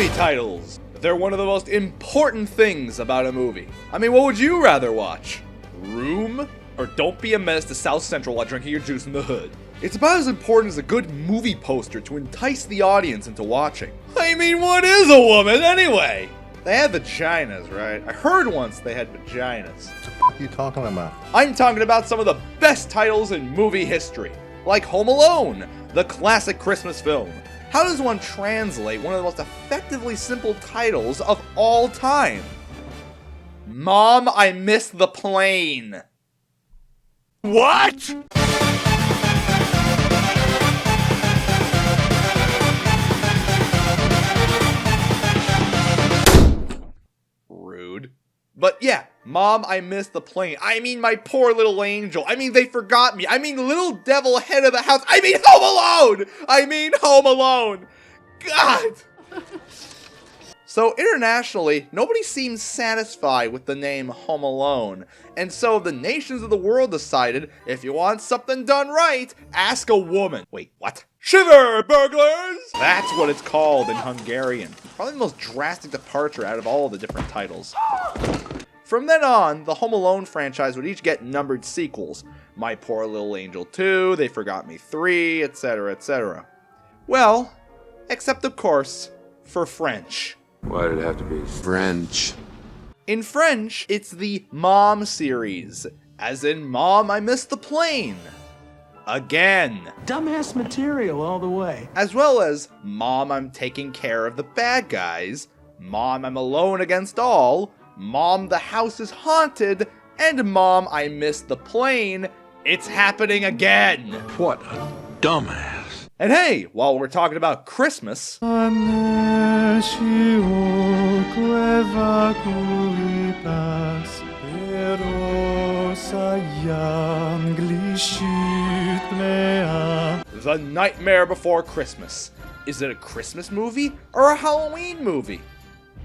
Movie titles. They're one of the most important things about a movie. I mean, what would you rather watch? Room? Or Don't Be a Menace to South Central while drinking your juice in the hood? It's about as important as a good movie poster to entice the audience into watching. I mean, what is a woman anyway? They have vaginas, right? I heard once they had vaginas. What the f*** are you talking about? I'm talking about some of the best titles in movie history. Like Home Alone, the classic Christmas film. How does one translate one of the most effectively simple titles of all time? Mom, I Missed the Plane. What? Rude. But yeah, Mom, I Missed the Plane. I mean, my poor little angel. I mean, they forgot me. I mean, little devil head of the house. I mean, Home Alone! I mean, Home Alone! God! So internationally, nobody seems satisfied with the name Home Alone. And so the nations of the world decided, if you want something done right, ask a woman. Wait, what? Shiver, burglars! That's what it's called in Hungarian. Probably the most drastic departure out of all the different titles. From then on, the Home Alone franchise would each get numbered sequels. My Poor Little Angel 2, They Forgot Me 3, etc., etc. Well, except of course, for French. Why did it have to be French? In French, it's the Mom series, as in Mom, I Missed the Plane. Again. Dumbass material all the way. As well as Mom, I'm Taking Care of the Bad Guys, Mom, I'm Alone Against All, Mom, the House is Haunted, and Mom, I Missed the Plane. It's happening again. What a dumbass. And hey, while we're talking about Christmas, The Nightmare Before Christmas. Is it a Christmas movie or a Halloween movie?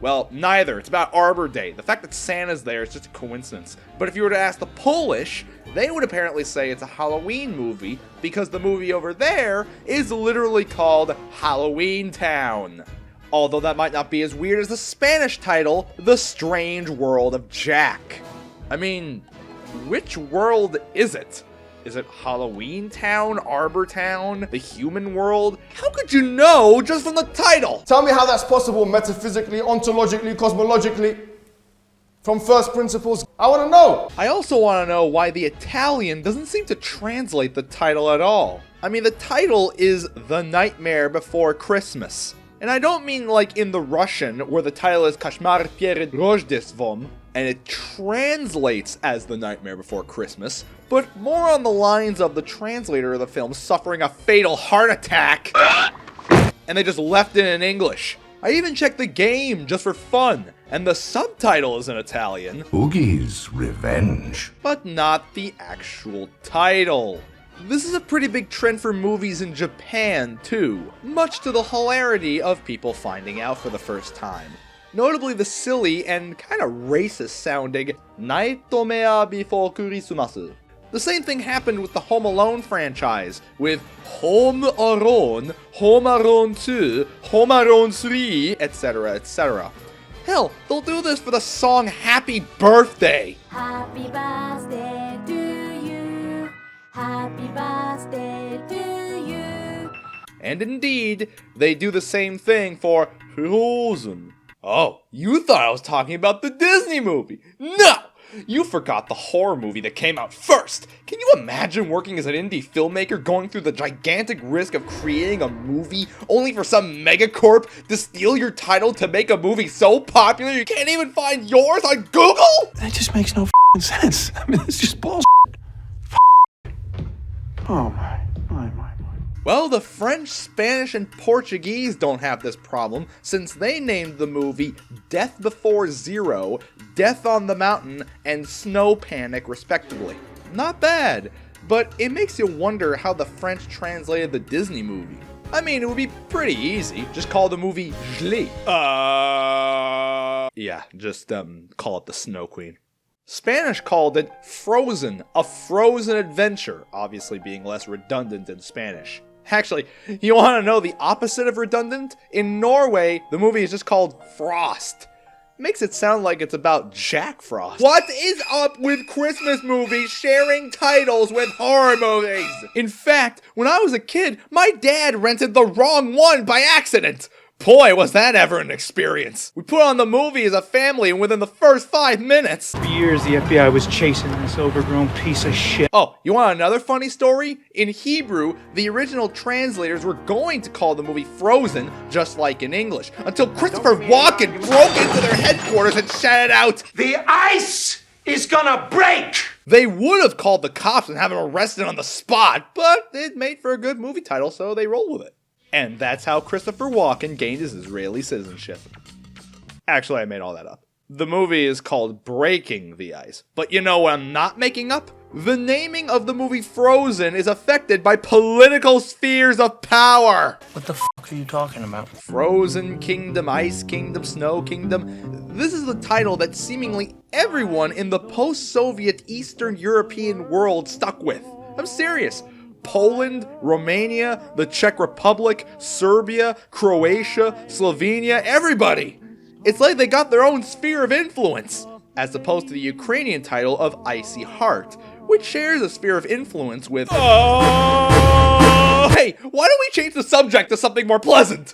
Well, neither. It's about Arbor Day. The fact that Santa's there is just a coincidence. But if you were to ask the Polish, they would apparently say it's a Halloween movie because the movie over there is literally called Halloween Town. Although that might not be as weird as the Spanish title, The Strange World of Jack. I mean, which world is it? Is it Halloween Town, Arbor Town, the human world? How could you know just from the title? Tell me how that's possible metaphysically, ontologically, cosmologically, from first principles. I want to know. I also want to know why the Italian doesn't seem to translate the title at all. I mean, the title is The Nightmare Before Christmas. And I don't mean like in the Russian, where the title is Koszmar Przed Rożdestwem, and it translates as The Nightmare Before Christmas, but more on the lines of the translator of the film suffering a fatal heart attack, and they just left it in English. I even checked the game just for fun, and the subtitle is in Italian. Oogie's Revenge. But not the actual title. This is a pretty big trend for movies in Japan, too, much to the hilarity of people finding out for the first time. Notably the silly and kind of racist sounding Nightmare Before Christmas. The same thing happened with the Home Alone franchise, with Home Alone, Home Alone 2, Home Alone 3, etc., etc. Hell, they'll do this for the song Happy Birthday. Happy birthday to you. Happy birthday to you. And indeed, they do the same thing for Frozen. Oh, you thought I was talking about the Disney movie. No! You forgot the horror movie that came out first. Can you imagine working as an indie filmmaker going through the gigantic risk of creating a movie only for some megacorp to steal your title to make a movie so popular you can't even find yours on Google? That just makes no f***ing sense. I mean, it's just bullshit. Oh my. Well, the French, Spanish, and Portuguese don't have this problem, since they named the movie Death Before Zero, Death on the Mountain, and Snow Panic, respectively. Not bad, but it makes you wonder how the French translated the Disney movie. I mean, it would be pretty easy. Just call the movie Gelée. Yeah, just, call it the Snow Queen. Spanish called it Frozen, a frozen adventure, obviously being less redundant in Spanish. Actually, you want to know the opposite of redundant? In Norway, the movie is just called Frost. Makes it sound like it's about Jack Frost. What is up with Christmas movies sharing titles with horror movies? In fact, when I was a kid, my dad rented the wrong one by accident. Boy, was that ever an experience. We put on the movie as a family and within the first 5 minutes. For years, the FBI was chasing this overgrown piece of shit. Oh, you want another funny story? In Hebrew, the original translators were going to call the movie Frozen, just like in English, until Christopher Walken broke into their headquarters and shouted out, "The ice is gonna break!" They would have called the cops and have him arrested on the spot, but it made for a good movie title, so they rolled with it. And that's how Christopher Walken gained his Israeli citizenship. Actually, I made all that up. The movie is called Breaking the Ice. But you know what I'm not making up? The naming of the movie Frozen is affected by political spheres of power. What the fuck are you talking about? Frozen Kingdom, Ice Kingdom, Snow Kingdom. This is the title that seemingly everyone in the post-Soviet Eastern European world stuck with. I'm serious. Poland, Romania, the Czech Republic, Serbia, Croatia, Slovenia, everybody! It's like they got their own sphere of influence, as opposed to the Ukrainian title of Icy Heart, which shares a sphere of influence with... Oh! Hey, why don't we change the subject to something more pleasant?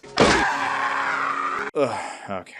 Okay.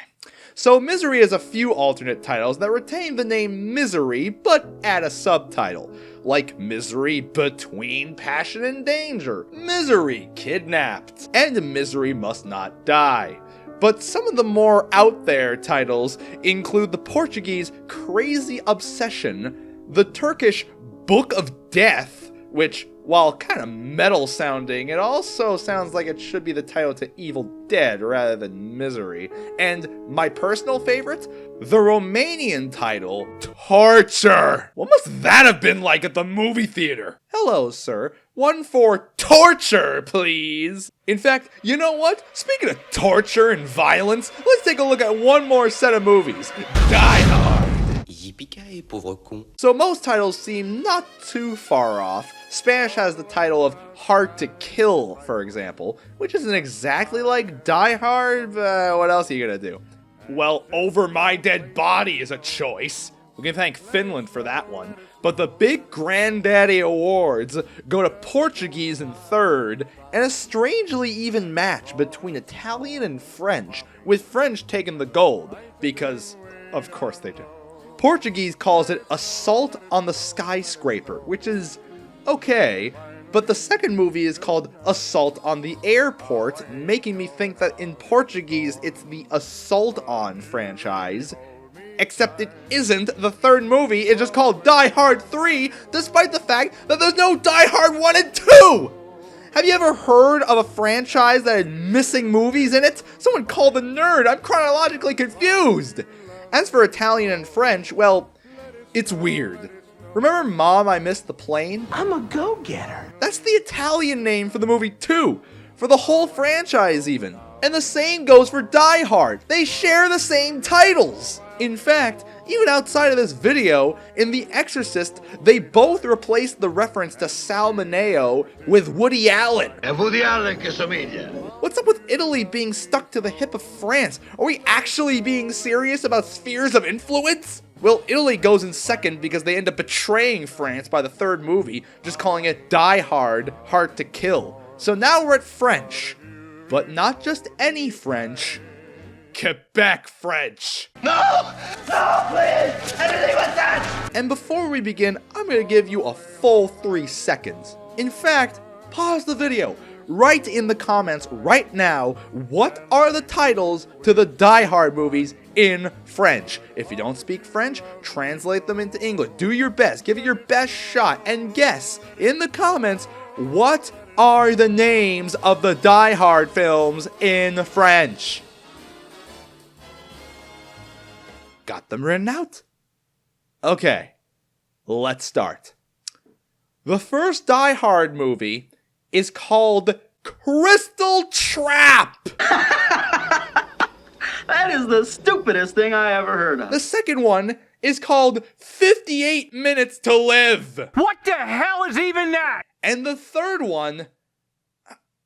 So Misery has a few alternate titles that retain the name Misery, but add a subtitle, like Misery Between Passion and Danger, Misery Kidnapped, and Misery Must Not Die. But some of the more out there titles include the Portuguese Crazy Obsession, the Turkish Book of Death, which, while kind of metal sounding, it also sounds like it should be the title to Evil Dead rather than Misery. And my personal favorite, the Romanian title, Torture. What must that have been like at the movie theater? Hello, sir. One for torture, please. In fact, you know what? Speaking of torture and violence, let's take a look at one more set of movies. Die Hard. Yippee-ki-yay, pauvre con. So most titles seem not too far off. Spanish has the title of Hard to Kill, for example, which isn't exactly like Die Hard, but what else are you gonna do? Well, Over My Dead Body is a choice. We can thank Finland for that one. But the big Granddaddy Awards go to Portuguese in third, and a strangely even match between Italian and French, with French taking the gold, because of course they do. Portuguese calls it Assault on the Skyscraper, which is okay, but the second movie is called Assault on the Airport, making me think that in Portuguese it's the Assault On franchise. Except it isn't. The third movie is just called Die Hard 3, despite the fact that there's no Die Hard 1 and 2! Have you ever heard of a franchise that had missing movies in it? Someone call the nerd, I'm chronologically confused! As for Italian and French, well, it's weird. Remember Mom, I Missed the Plane? I'm a go-getter. That's the Italian name for the movie too, for the whole franchise even. And the same goes for Die Hard. They share the same titles. In fact, even outside of this video, in The Exorcist, they both replaced the reference to Sal Mineo with Woody Allen. È Woody Allen che somiglia. What's up with Italy being stuck to the hip of France? Are we actually being serious about spheres of influence? Well, Italy goes in second because they end up betraying France by the third movie, just calling it Die Hard, Hard to Kill. So now we're at French. But not just any French. Quebec French. No! No, please! Anything but that! And before we begin, I'm going to give you a full 3 seconds. In fact, pause the video. Write in the comments right now, what are the titles to the Die Hard movies in French? If you don't speak French, translate them into English. Do your best, give it your best shot, and guess in the comments, what are the names of the Die Hard films in French? Got them written out? Okay, let's start. The first Die Hard movie is called Crystal Trap. That is the stupidest thing I ever heard of. The second one is called 58 Minutes to Live. What the hell is even that? And the third one,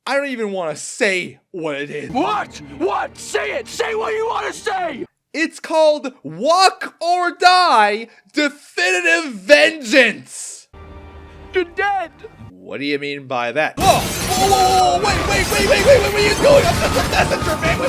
I don't even want to say what it is. What? What? Say it! Say what you want to say! It's called Walk or Die Definitive Vengeance. You're dead! What do you mean by that? Whoa! Whoa! Wait! What are you doing? I'm just a messenger, man!